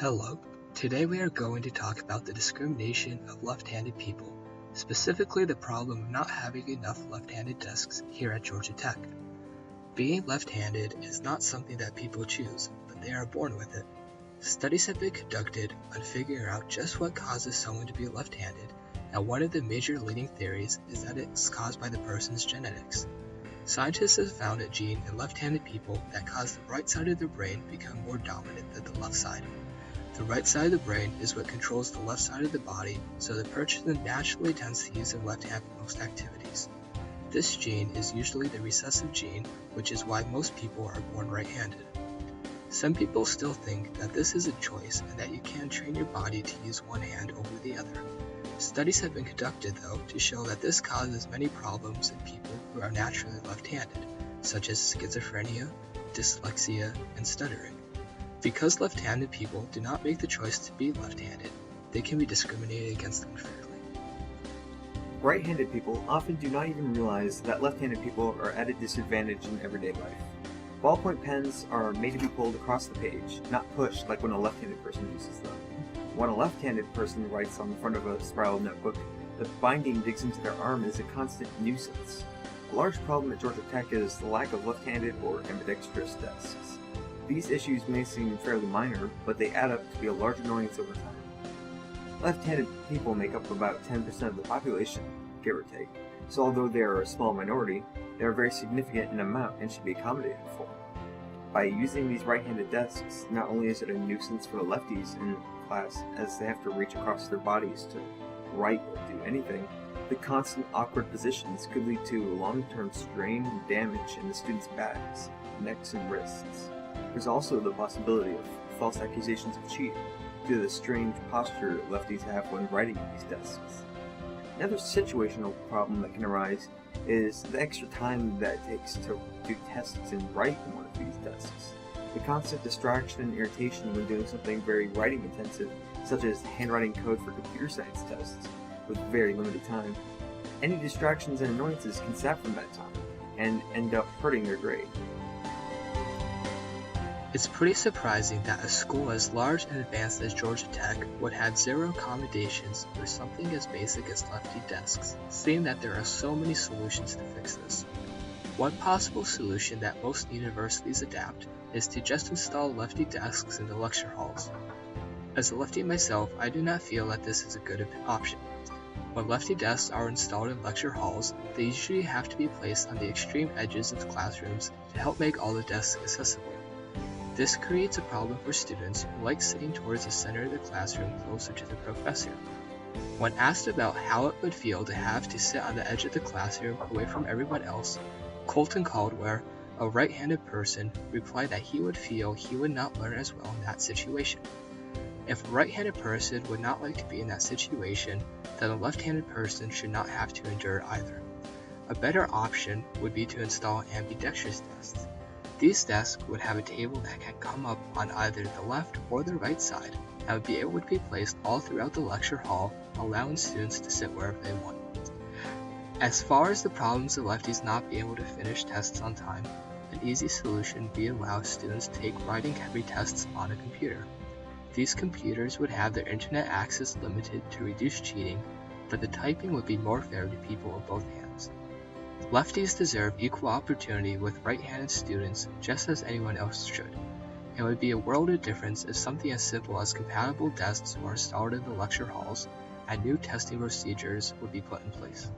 Hello. Today we are going to talk about the discrimination of left-handed people, specifically the problem of not having enough left-handed desks here at Georgia Tech. Being left-handed is not something that people choose, but they are born with it. Studies have been conducted on figuring out just what causes someone to be left-handed, and one of the major leading theories is that it's caused by the person's genetics. Scientists have found a gene in left-handed people that causes the right side of their brain to become more dominant than the left side. The right side of the brain is what controls the left side of the body, so the person naturally tends to use their left hand for most activities. This gene is usually the recessive gene, which is why most people are born right-handed. Some people still think that this is a choice and that you can train your body to use one hand over the other. Studies have been conducted, though, to show that this causes many problems in people who are naturally left-handed, such as schizophrenia, dyslexia, and stuttering. Because left-handed people do not make the choice to be left-handed, they can be discriminated against unfairly. Right-handed people often do not even realize that left-handed people are at a disadvantage in everyday life. Ballpoint pens are made to be pulled across the page, not pushed like when a left-handed person uses them. When a left-handed person writes on the front of a spiral notebook, the binding digs into their arm is a constant nuisance. A large problem at Georgia Tech is the lack of left-handed or ambidextrous desks. These issues may seem fairly minor, but they add up to be a large annoyance over time. Left-handed people make up about 10% of the population, give or take, so although they are a small minority, they are very significant in amount and should be accommodated for. By using these right-handed desks, not only is it a nuisance for the lefties in class as they have to reach across their bodies to write or do anything, the constant awkward positions could lead to long-term strain and damage in the students' backs, necks, and wrists. There's also the possibility of false accusations of cheating due to the strange posture lefties have when writing on these desks. Another situational problem that can arise is the extra time that it takes to do tests and write on one of these desks. The constant distraction and irritation when doing something very writing intensive, such as handwriting code for computer science tests with very limited time. Any distractions and annoyances can sap from that time and end up hurting their grade. It's pretty surprising that a school as large and advanced as Georgia Tech would have zero accommodations for something as basic as lefty desks, seeing that there are so many solutions to fix this. One possible solution that most universities adapt is to just install lefty desks in the lecture halls. As a lefty myself, I do not feel that this is a good option. When lefty desks are installed in lecture halls, they usually have to be placed on the extreme edges of the classrooms to help make all the desks accessible. This creates a problem for students who like sitting towards the center of the classroom closer to the professor. When asked about how it would feel to have to sit on the edge of the classroom away from everyone else, Colton Caldwell, a right-handed person, replied that he would feel he would not learn as well in that situation. If a right-handed person would not like to be in that situation, then a left-handed person should not have to endure either. A better option would be to install ambidextrous desks. These desks would have a table that can come up on either the left or the right side and would be able to be placed all throughout the lecture hall, allowing students to sit wherever they want. As far as the problems of lefties not being able to finish tests on time, an easy solution would be to allow students to take writing-heavy tests on a computer. These computers would have their internet access limited to reduce cheating, but the typing would be more fair to people of both hands. Lefties deserve equal opportunity with right-handed students just as anyone else should. It would be a world of difference if something as simple as compatible desks were installed in the lecture halls and new testing procedures would be put in place.